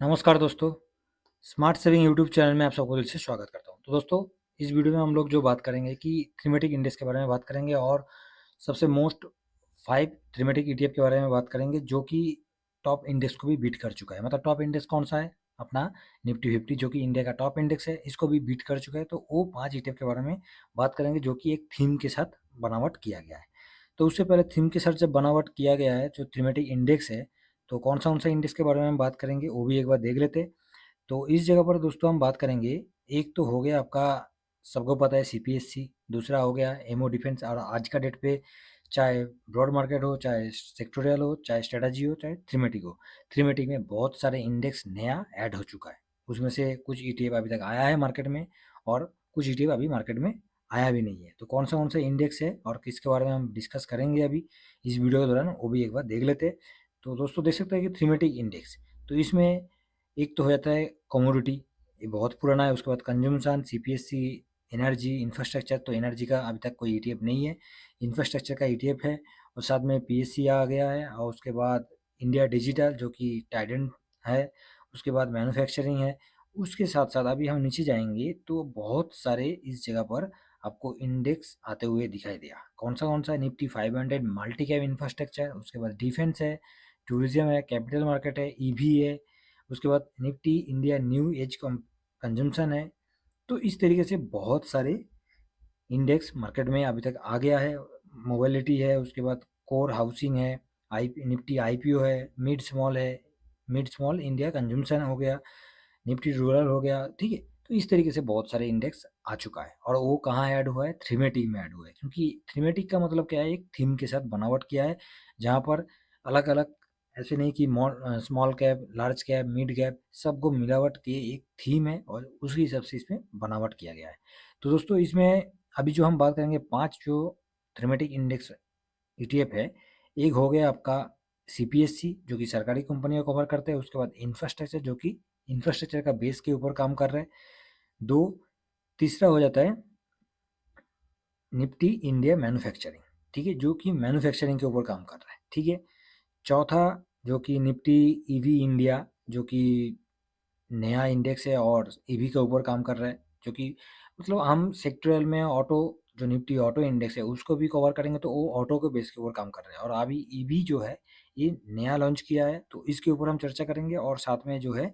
नमस्कार दोस्तों, smart saving YouTube channel में आप सबको दिल से स्वागत करता हूँ। तो दोस्तों, इस वीडियो में हम लोग जो बात करेंगे कि थीमेटिक इंडेक्स के बारे में बात करेंगे और सबसे मोस्ट 5 थीमेटिक ईटीएफ के बारे में बात करेंगे जो कि टॉप इंडेक्स को भी बीट कर चुका है। मतलब टॉप इंडेक्स कौन सा है? अपना निफ्टी 50 जो कि इंडिया का टॉप इंडेक्स है, इसको भी बीट कर चुका है। तो वो 5 ईटीएफ के बारे में बात करेंगे जो कि एक थीम के साथ बनावट किया गया है। तो उससे पहले थीम के साथ जब बनावट किया गया है जो थीमेटिक इंडेक्स है, तो कौन-सा इंडेक्स के बारे में हम बात करेंगे वो भी एक बार देख लेते हैं। तो इस जगह पर दोस्तों हम बात करेंगे, एक तो हो गया आपका सबको पता है सीपीएससी, दूसरा हो गया एमओ डिफेंस। और आज का डेट पे चाहे ब्रॉड मार्केट हो, चाहे सेक्टोरियल हो, चाहे स्ट्रेटजी हो, चाहे थीमेटिक हो, थीमेटिक में बहुत सारे इंडेक्स नया ऐड हो चुका है। उसमें से कुछ ईटीएफ अभी तक आया है मार्केट में और कुछ ईटीएफ अभी मार्केट में आया भी नहीं है। तो कौन सा इंडेक्स है और किसके बारे में हम डिस्कस करेंगे अभी इस वीडियो के दौरान, वो भी एक बार देख लेते हैं। तो दोस्तों देख सकते हैं कि थीमेटिक इंडेक्स, तो इसमें एक तो हो जाता है कमोडिटी, ये बहुत पुराना है। उसके बाद कंज्यूमशन, सीपीएससी, एनर्जी, इंफ्रास्ट्रक्चर। तो एनर्जी का अभी तक कोई ईटीएफ नहीं है, इंफ्रास्ट्रक्चर का ईटीएफ है। और साथ में पीएससी आ गया है। और उसके बाद इंडिया डिजिटल जो कि टाइडेंट है। उसके बाद मैन्युफैक्चरिंग है। उसके साथ साथ अभी हम नीचे जाएंगे तो बहुत सारे इस जगह पर आपको इंडेक्स आते हुए दिखाई दिया। कौन सा निफ्टी 500 मल्टी कैप इंफ्रास्ट्रक्चर, उसके बाद डिफेंस है, टूरिज्म है, कैपिटल मार्केट है, ईवी है, उसके बाद Nifty India new age consumption है। तो इस तरीके से बहुत सारे इंडेक्स मार्केट में अभी तक आ गया है। मोबिलिटी है, उसके बाद कोर हाउसिंग है, आई निफ्टी आईपीओ है, मिड स्मॉल है, मिड स्मॉल इंडिया कंजम्पशन हो गया, निफ्टी रूरल हो गया। ठीक है, तो इस तरीके से बहुत सारे इंडेक्स आ चुका है। और वो कहाँ ऐड हुआ है? थीमेटिक में ऐड हुआ है। क्योंकि थीमेटिक का मतलब क्या है? एक थीम के साथ बनावट किया है, जहाँ पर अलग अलग, ऐसे नहीं कि small cap, large cap, mid cap, सबको मिलावट के एक थीम है और उसी हिसाब से इसमें बनावट किया गया है। तो दोस्तों इसमें अभी जो हम बात करेंगे, 5 जो थीमेटिक इंडेक्स ईटीएफ है, एक हो गया आपका सीपीएससी जो कि सरकारी कंपनियों को कवर करते हैं। उसके बाद इंफ्रास्ट्रक्चर जो कि इंफ्रास्ट्रक्चर का बेस के ऊपर काम कर रहे हैं। दो, तीसरा हो जाता है निफ्टी इंडिया मैन्युफैक्चरिंग, ठीक है, जो कि मैन्युफैक्चरिंग के ऊपर काम कर रहा है। ठीक है। चौथा जो कि निफ्टी ईवी इंडिया, जो कि नया इंडेक्स है और ईवी के ऊपर काम कर रहा है। जो कि मतलब हम सेक्टरल में ऑटो, जो निफ्टी ऑटो इंडेक्स है उसको भी कवर करेंगे, तो वो ऑटो के बेस के ऊपर काम कर रहा है। और अभी ईवी जो है ये नया लॉन्च किया है, तो इसके ऊपर हम चर्चा करेंगे। और साथ में जो है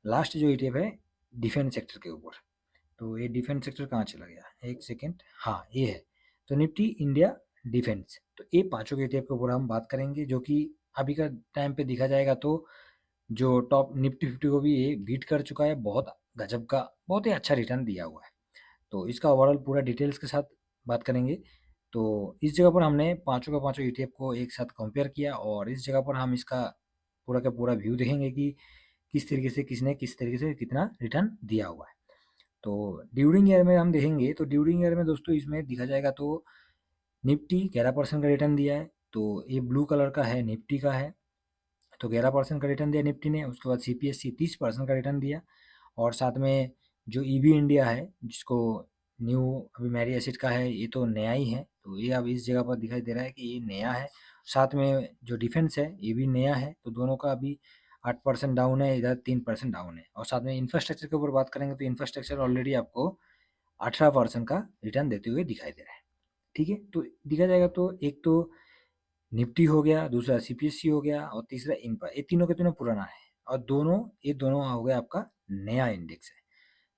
लास्ट जो ईटीएफ है डिफेंस सेक्टर के ऊपर। तो ये डिफेंस सेक्टर कहाँ चला गया? एक सेकेंड, हाँ ये है। तो निफ्टी इंडिया डिफेंस, तो ये पांचों के ईटीएफ के ऊपर हम बात करेंगे, जो कि अभी का टाइम पे देखा जाएगा तो जो टॉप निफ्टी 50 को भी ये बीट कर चुका है। बहुत गजब का, बहुत ही अच्छा रिटर्न दिया हुआ है। तो इसका ओवरऑल पूरा डिटेल्स के साथ बात करेंगे। तो इस जगह पर हमने पांचों का पांचों ईटीएफ को एक साथ कंपेयर किया और इस जगह पर हम इसका पूरा का पूरा व्यू देखेंगे कि किस तरीके से किसने किस तरीके से कितना रिटर्न दिया हुआ है। तो ड्यूरिंग ईयर में हम देखेंगे, तो ड्यूरिंग ईयर में दोस्तों इसमें दिखा जाएगा तो निफ्टी 11% का रिटर्न दिया है। तो ये ब्लू कलर का है, निफ्टी का है। तो 11% का रिटर्न दिया निफ्टी ने। उसके बाद सीपीएससी 30% का रिटर्न दिया। और साथ में जो ईवी इंडिया है, जिसको न्यू अभी मैरी एसिड का है, ये तो नया ही है। तो ये अब इस जगह पर दिखाई दे रहा है कि ये नया है। साथ में जो डिफेंस है ये भी नया है। तो दोनों का अभी 8% डाउन है, इधर 3% डाउन है। और साथ में इंफ्रास्ट्रक्चर के ऊपर बात करेंगे तो इंफ्रास्ट्रक्चर ऑलरेडी आपको 18% का रिटर्न देते हुए दिखाई दे रहा है। ठीक है, तो दिखा जाएगा तो एक तो निफ्टी हो गया, दूसरा सीपीएससी हो गया और तीसरा इनपा, ये तीनों के तीनों पुराना है। और ये दोनों हो गया आपका नया इंडेक्स है।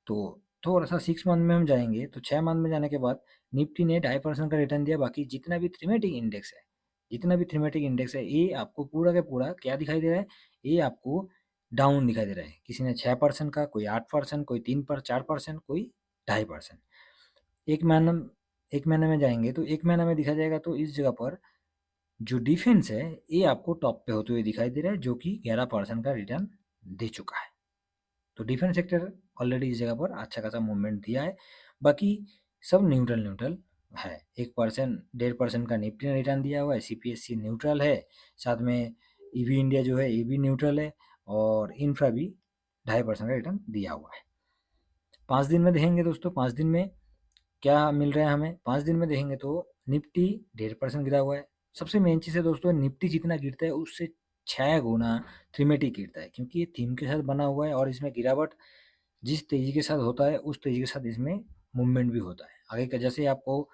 तो थोड़ा सा 6 मंथ में हम जाएंगे तो 6 मंथ में जाने के बाद निफ्टी ने 2.5% का रिटर्न दिया। बाकी जितना भी थीमेटिक इंडेक्स है ये आपको पूरा का पूरा क्या दिखाई दे रहा है? ये आपको डाउन दिखाई दे रहा है। किसी ने 6% का, कोई 8%, कोई 4%, कोई 2.5%। एक महीना एक महीने में जाएंगे तो एक महीना में दिखा जाएगा तो इस जगह पर जो डिफेंस है ये आपको टॉप पे होते हुए दिखाई दे रहा है, जो कि 11% का रिटर्न दे चुका है। तो डिफेंस सेक्टर ऑलरेडी इस जगह पर अच्छा खासा मूवमेंट दिया है। बाकी सब न्यूट्रल न्यूट्रल है। 1%, 1.5% का निफ्टी ने रिटर्न दिया हुआ है, सीपीएससी न्यूट्रल है, साथ में ईवी इंडिया जो है ये भी न्यूट्रल है, और इंफ्रा भी 2.5% का रिटर्न दिया हुआ है। 5 दिन में देखेंगे दोस्तों, 5 दिन में क्या मिल रहा है हमें? 5 दिन में देखेंगे तो निफ्टी 1.5% गिरा हुआ है। सबसे मेन चीज़ है दोस्तों, निफ्टी जितना गिरता है उससे 6 गुना थीमेटिक गिरता है, क्योंकि ये थीम के साथ बना हुआ है और इसमें गिरावट जिस तेज़ी के साथ होता है उस तेज़ी के साथ इसमें मूवमेंट भी होता है। आगे का जैसे आपको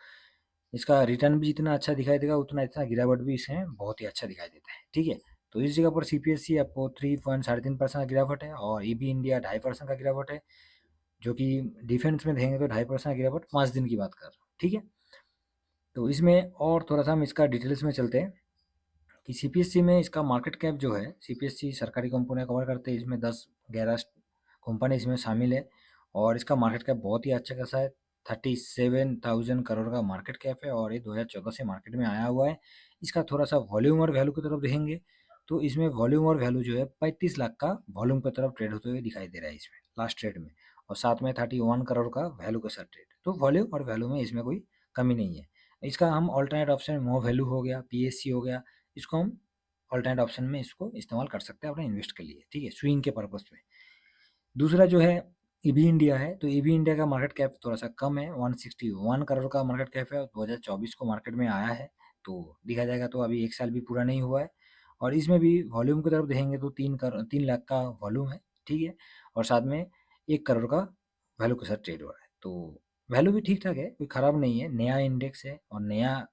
इसका रिटर्न भी जितना अच्छा दिखाई देगा उतना इतना गिरावट भी इसमें बहुत ही अच्छा दिखाई देता है। ठीक है, तो इस जगह पर सीपीएससी आपको 3.3% का गिरावट है और ईबी इंडिया 2.5% का गिरावट है, जो कि डिफेंस में देखेंगे तो 2.5% गिरावट 5 दिन की बात कर रहा हूँ। ठीक है, तो इसमें और थोड़ा सा हम इसका डिटेल्स में चलते हैं कि सीपीएससी में इसका मार्केट कैप जो है, सीपीएससी सरकारी कंपनियां कवर करते हैं, इसमें 10-11 कंपनी इसमें शामिल है और इसका मार्केट कैप बहुत ही अच्छा खासा है। 37,000 करोड़ का मार्केट कैप है और ये 2014 से मार्केट में आया हुआ है। इसका थोड़ा सा वॉल्यूम और वैल्यू की तरफ देखेंगे तो इसमें वॉल्यूम और वैल्यू जो है 35 लाख का वॉल्यूम की तरफ ट्रेड होते हुए दिखाई दे रहा है इसमें लास्ट ट्रेड में, और साथ में 31 करोड़ का वैल्यू के साथ ट्रेड। तो वॉल्यूम और वैल्यू में इसमें कोई कमी नहीं है। इसका हम ऑल्टरनेट ऑप्शन मोर वैल्यू हो गया, पीएससी हो गया, इसको हम ऑल्टरनेट ऑप्शन में इसको इस्तेमाल कर सकते हैं अपने इन्वेस्ट के लिए। ठीक है, स्विंग के पर्पज़ में। दूसरा जो है ईबी इंडिया है, तो ईबी इंडिया का मार्केट कैप थोड़ा सा कम है, 161 करोड़ का मार्केट कैप है और 2024 को मार्केट में आया है। तो देखा जाएगा तो अभी 1 साल भी पूरा नहीं हुआ है और इसमें भी वॉल्यूम की तरफ देखेंगे तो 3 लाख का वॉल्यूम है। ठीक है, और साथ में 1 करोड़ का वैल्यू के साथ ट्रेड हो रहा है। तो वैल्यू भी ठीक ठाक है, कोई ख़राब नहीं है। नया इंडेक्स है और नया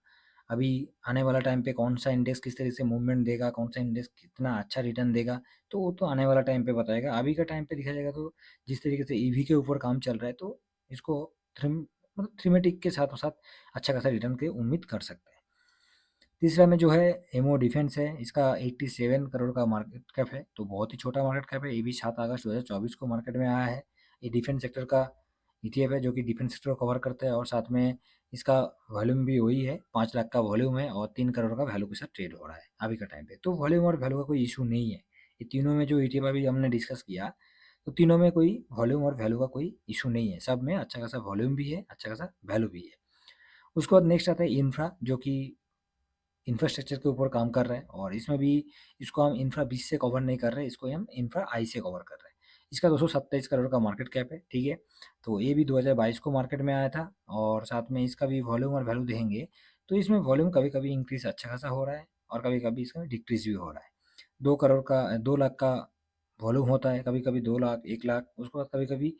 अभी आने वाला टाइम पे कौन सा इंडेक्स किस तरीके से मूवमेंट देगा, कौन सा इंडेक्स कितना अच्छा रिटर्न देगा, तो वो तो आने वाला टाइम पे बताएगा। अभी का टाइम पे देखा जाएगा तो जिस तरीके से ईवी के ऊपर काम चल रहा है तो इसको थीमेटिक के साथ साथ अच्छा खासा रिटर्न की उम्मीद कर सकते हैं। तीसरा में जो है एमओ डिफेंस है, इसका 87 करोड़ का मार्केट कैप है, तो बहुत ही छोटा मार्केट कैप है। ये भी 7 अगस्त 2024 को मार्केट में आया है। ये डिफेंस सेक्टर का ईटीएफ है जो कि डिफेंस सेक्टर को कवर करता है और साथ में इसका वॉल्यूम भी वही है, 5 लाख का वॉल्यूम है और 3 करोड़ का वैल्यू के साथ ट्रेड हो रहा है अभी का टाइम पे। तो वॉल्यूम और वैल्यू का कोई इशू नहीं है। ये तीनों में जो ईटीएफ अभी हमने डिस्कस किया, तो तीनों में कोई वॉल्यूम और वैल्यू का कोई इशू नहीं है। सब में अच्छा खासा वॉल्यूम भी है, अच्छा खासा वैल्यू भी है। उसके बाद नेक्स्ट आता है इंफ्रा, जो कि इंफ्रास्ट्रक्चर के ऊपर काम कर रहा है और इसमें भी इसको हम इंफ्रा 20 से कवर नहीं कर रहे हैं, इसको हम इंफ्रा आई से कवर कर रहे हैं। इसका 227 करोड़ का मार्केट कैप है। ठीक है, तो ये भी 2022 को मार्केट में आया था और साथ में इसका भी वॉल्यूम और वैल्यू देखेंगे तो इसमें वॉल्यूम कभी कभी इंक्रीज अच्छा खासा हो रहा है और कभी कभी इसमें डिक्रीज भी हो रहा है। 2 करोड़ का 2 लाख का वॉल्यूम होता है, कभी कभी 2 लाख 1 लाख, उसके बाद कभी कभी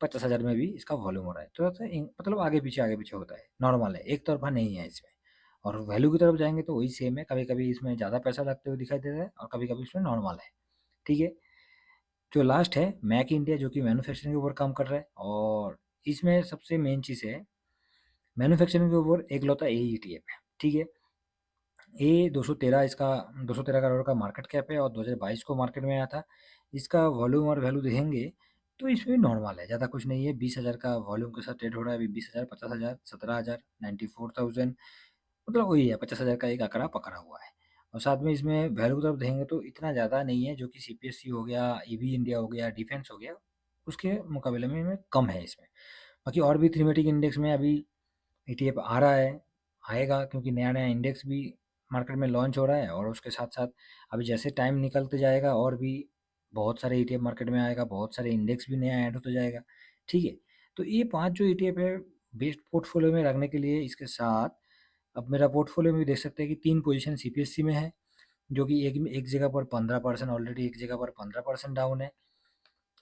50,000 में भी इसका वॉल्यूम हो रहा है। तो मतलब आगे पीछे होता है, नॉर्मल है, एक तरफा नहीं है इसमें। और वैल्यू की तरफ जाएँगे तो वही सेम है, कभी-कभी इसमें ज़्यादा पैसा लगते हुए दिखाई दे रहा है और कभी-कभी इसमें नॉर्मल है। ठीक है? जो लास्ट है मैक इंडिया, जो कि मैन्युफैक्चरिंग के ऊपर काम कर रहा है और इसमें सबसे मेन चीज़ है मैन्युफैक्चरिंग के ऊपर इकलौता यही ईटीएफ है। ठीक है? ये 213 इसका 213 करोड़ का मार्केट कैप है और 2022 को मार्केट में आया था। इसका वॉल्यूम और वैल्यू देखेंगे तो इसमें भी नॉर्मल है, ज़्यादा कुछ नहीं है। 20,000 का वॉल्यूम के साथ ट्रेड हो रहा है अभी। 20,000, 50,000, 17,000, 94,000, मतलब वही है, 50,000 का एक आंकड़ा पकड़ा हुआ है। और साथ में इसमें वैल्यू की तरफ देखेंगे तो इतना ज़्यादा नहीं है, जो कि सीपीएससी हो गया, ईवी इंडिया हो गया, डिफेंस हो गया, उसके मुकाबले में कम है इसमें। बाकी और भी थीमेटिक इंडेक्स में अभी ईटीएफ आ रहा है, आएगा, क्योंकि नया-नया इंडेक्स भी मार्केट में लॉन्च हो रहा है और उसके साथ-साथ अभी जैसे टाइम निकलते जाएगा और भी बहुत सारे ईटीएफ मार्केट में आएगा, बहुत सारे इंडेक्स भी नया ऐड होता जाएगा। ठीक है? तो ये 5 जो ईटीएफ है बेस्ट पोर्टफोलियो में रखने के लिए, इसके साथ अब मेरा पोर्टफोलियो में भी देख सकते हैं कि 3 पोजीशन सीपीएससी में है, जो कि एक जगह पर 15% ऑलरेडी, एक जगह पर 15% डाउन है।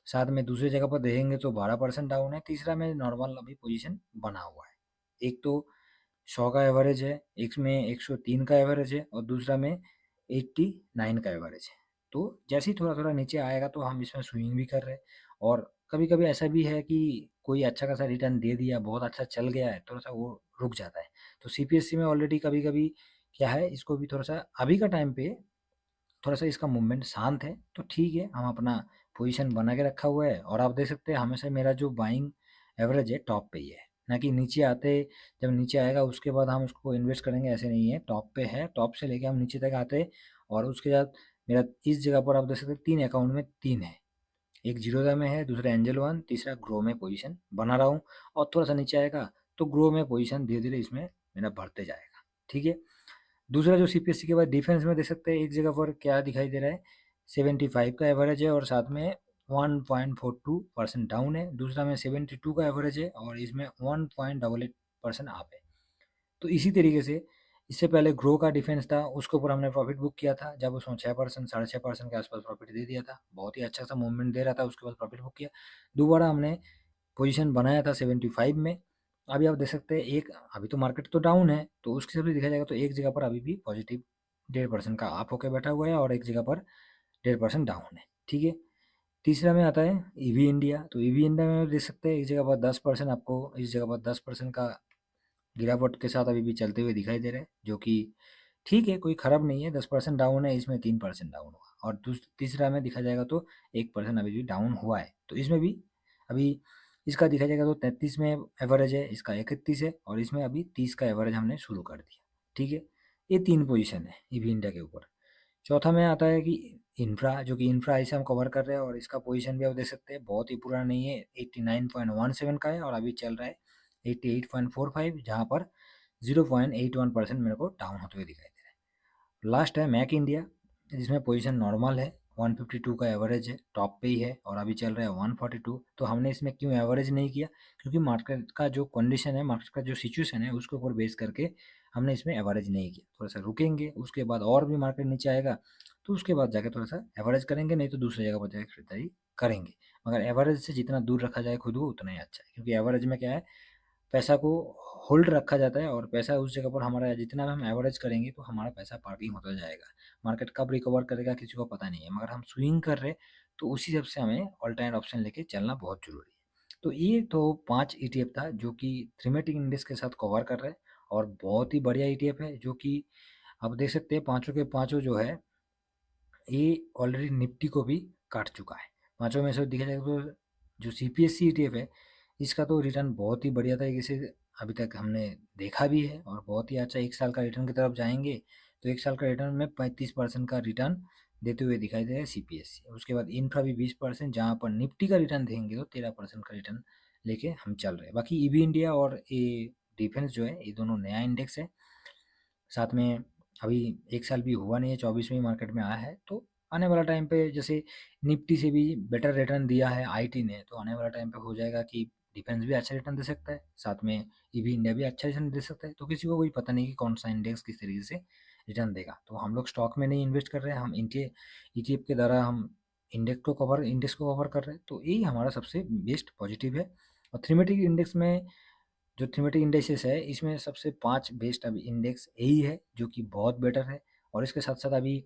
साथ में दूसरी जगह पर देखेंगे तो 12% डाउन है। तीसरा में नॉर्मल अभी पोजीशन बना हुआ है। एक तो 100 का एवरेज है, एक में 103 का एवरेज है और दूसरा में 89 का एवरेज है। तो जैसे ही थोड़ा-थोड़ा नीचे आएगा तो हम इसमें स्विंग भी कर रहे हैं और कभी-कभी ऐसा भी है कि कोई अच्छा खासा रिटर्न दे दिया, बहुत अच्छा चल गया है, थोड़ा-सा वो रुक जाता है। तो सीपीएससी में ऑलरेडी कभी-कभी क्या है, इसको भी थोड़ा-सा अभी का टाइम पे थोड़ा-सा इसका मूवमेंट शांत है, तो ठीक है, हम अपना पोजीशन बना के रखा हुआ है और आप देख सकते हैं हमेशा मेरा जो बाइंग एवरेज है टॉप पे ही है, ना कि नीचे आते, जब नीचे आएगा उसके बाद हम उसको इन्वेस्ट करेंगे, ऐसे नहीं है, टॉप पे है, टॉप से लेके हम नीचे तक आते और उसके बाद मेरा इस जगह पर आप देख सकते हैं 3 अकाउंट में 3 है, एक जीरोधा में है, दूसरा एंजल वन, तीसरा ग्रो में पोजीशन बना रहा हूँ और थोड़ा-सा नीचे आएगा तो ग्रो में पोजीशन धीरे-धीरे इसमें मेरा बढ़ते जाएगा। ठीक है? दूसरा जो सीपीएससी के बाद डिफेंस में देख सकते हैं एक जगह पर क्या दिखाई दे रहा है, 75 का एवरेज है और साथ में 1.42% डाउन है। दूसरा में 72 का एवरेज है और इसमें 1.88% अप है। तो इसी तरीके से इससे पहले ग्रो का डिफेंस था, उसके ऊपर हमने प्रॉफिट बुक किया था जब उसमें 6% 6.5% के आसपास प्रॉफिट दे दिया था, बहुत ही अच्छा सा मूवमेंट दे रहा था, उसके बाद प्रॉफिट बुक किया। दोबारा हमने पोजीशन बनाया था 75 में। अभी आप देख सकते हैं एक, अभी तो मार्केट तो डाउन है, तो उसके हिसाब से देखा जाएगा तो एक जगह पर अभी भी पॉजिटिव 1.5% का अप होकर बैठा हुआ है और एक जगह पर 1.5% डाउन है। ठीक है, तीसरा में आता है ईवी इंडिया। तो ईवी इंडिया में देख सकते हैं एक जगह पर 10% आपको, इस जगह पर 10% का गिरावट के साथ अभी भी चलते हुए दिखाई दे रहे हैं, जो कि ठीक है, कोई खराब नहीं है। 10% डाउन है, इसमें 3% डाउन हुआ, और तीसरा में देखा जाएगा तो 1% अभी भी डाउन हुआ है। तो इसमें भी अभी इसका देखा जाएगा तो 33 में एवरेज है, इसका 31 है, और इसमें अभी 30 का एवरेज हमने शुरू कर दिया। ठीक है, ये 3 पोजीशन है ईवी इंडिया के ऊपर। चौथा में आता है कि इंफ्रा, जो कि इंफ्रा ऐसे हम कवर कर रहे हैं, और इसका पोजीशन भी आप देख सकते हैं बहुत ही पुराना नहीं है, 89.17 का है, और अभी चल रहा है 88.45, जहाँ पर 0.81% मेरे को डाउन होते हुए दिखाई दे रहा है। लास्ट है मैक इंडिया, जिसमें पोजीशन नॉर्मल है, 152 का एवरेज है, टॉप पे ही है, और अभी चल रहा है 142। तो हमने इसमें क्यों एवरेज नहीं किया, क्योंकि मार्केट का जो कंडीशन है, मार्केट का जो सिचुएशन है, उसके ऊपर बेस करके हमने इसमें एवरेज नहीं किया। थोड़ा सा रुकेंगे, उसके बाद और भी मार्केट नीचे आएगा तो उसके बाद जाके थोड़ा सा एवरेज करेंगे, नहीं तो दूसरी जगह पर जाकर खरीदारी करेंगे। मगर एवरेज से जितना दूर रखा जाए खुद को, उतना ही अच्छा है, क्योंकि एवरेज में क्या है, पैसा को होल्ड रखा जाता है, और पैसा उस जगह पर हमारा जितना भी हम एवरेज करेंगे तो हमारा पैसा पार्किंग होता जाएगा। मार्केट कब रिकवर करेगा किसी को पता नहीं है, मगर हम स्विंग कर रहे हैं तो उसी हिसाब से हमें ऑल्टरनेट ऑप्शन लेके चलना बहुत जरूरी है। तो ये तो 5 ईटीएफ था जो कि थीमेटिक इंडेक्स के साथ कवर कर रहे हैं, और बहुत ही बढ़िया ईटीएफ है, जो कि आप देख सकते हैं पांचों के पांचों जो है, ये ऑलरेडी निफ्टी को भी काट चुका है। पांचों में से देखा जाए तो जो सीपीएससी ईटीएफ है, इसका तो रिटर्न बहुत ही बढ़िया तरीके से अभी तक हमने देखा भी है, और बहुत ही अच्छा एक साल का रिटर्न की तरफ जाएंगे तो एक साल का रिटर्न में 35% का रिटर्न देते हुए दिखाई दे रहा है सीपीएससी। उसके बाद इन्फ्रा भी 20%, जहाँ पर निफ्टी का रिटर्न देंगे तो 13% का रिटर्न लेके हम चल रहे हैं। बाकी ईवी इंडिया और ये डिफेंस जो है, ये दोनों नया इंडेक्स है, साथ में अभी एक साल भी हुआ नहीं है, 24 में ही मार्केट में आया है। तो आने वाला टाइम पे जैसे निफ्टी से भी बेटर रिटर्न दिया है आईटी ने, तो आने वाला टाइम पे हो जाएगा कि डिफेंस भी अच्छा रिटर्न दे सकता है, साथ में ईवी इंडिया भी अच्छा रिटर्न दे सकता है। तो किसी को कोई पता नहीं कि कौन सा इंडेक्स किस तरीके से रिटर्न देगा। तो हम लोग स्टॉक में नहीं इन्वेस्ट कर रहे हैं, हम ईटीएफ के द्वारा हम इंडेक्स को कवर कर रहे हैं। तो यही हमारा सबसे बेस्ट पॉजिटिव है। और थीमेटिक इंडेक्स में, जो थीमेटिक इंडेक्सेस है, इसमें सबसे 5 बेस्ट अभी इंडेक्स यही है जो कि बहुत बेटर है। और इसके साथ साथ अभी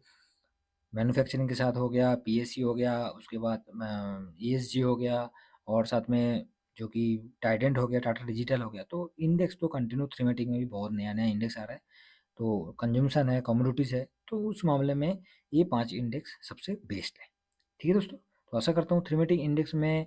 मैन्युफैक्चरिंग के साथ हो गया, पीएससी हो गया, उसके बाद ईएसजी हो गया, और साथ में जो कि टाइडेंट हो गया, टाटा डिजिटल हो गया। तो इंडेक्स तो कंटिन्यू थीमेटिक में भी बहुत नया नया इंडेक्स आ रहा है। तो कंजम्पशन है, कमोडिटीज़ है, तो उस मामले में ये 5 इंडेक्स सबसे बेस्ट है। ठीक है दोस्तों, तो आशा करता हूँ थीमेटिक इंडेक्स में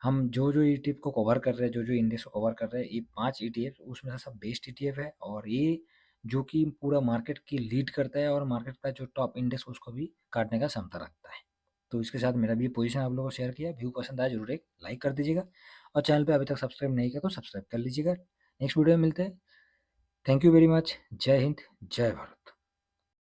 हम जो जो ईटीएफ को कवर कर रहे हैं, जो जो इंडेक्स को कवर कर रहे हैं, ये 5 ईटीएफ उसमें से सब बेस्ट ईटीएफ है, और ये जो कि पूरा मार्केट की लीड करता है, और मार्केट का जो टॉप इंडेक्स उसको भी काटने का क्षमता रखता है। तो इसके साथ मेरा भी पोजीशन आप लोगों को शेयर किया। व्यू पसंद आया जरूर एक लाइक कर दीजिएगा, और चैनल पे अभी तक सब्सक्राइब नहीं किया तो सब्सक्राइब कर लीजिएगा। नेक्स्ट वीडियो में मिलते हैं। Thank you very much. जय हिंद, जय भारत।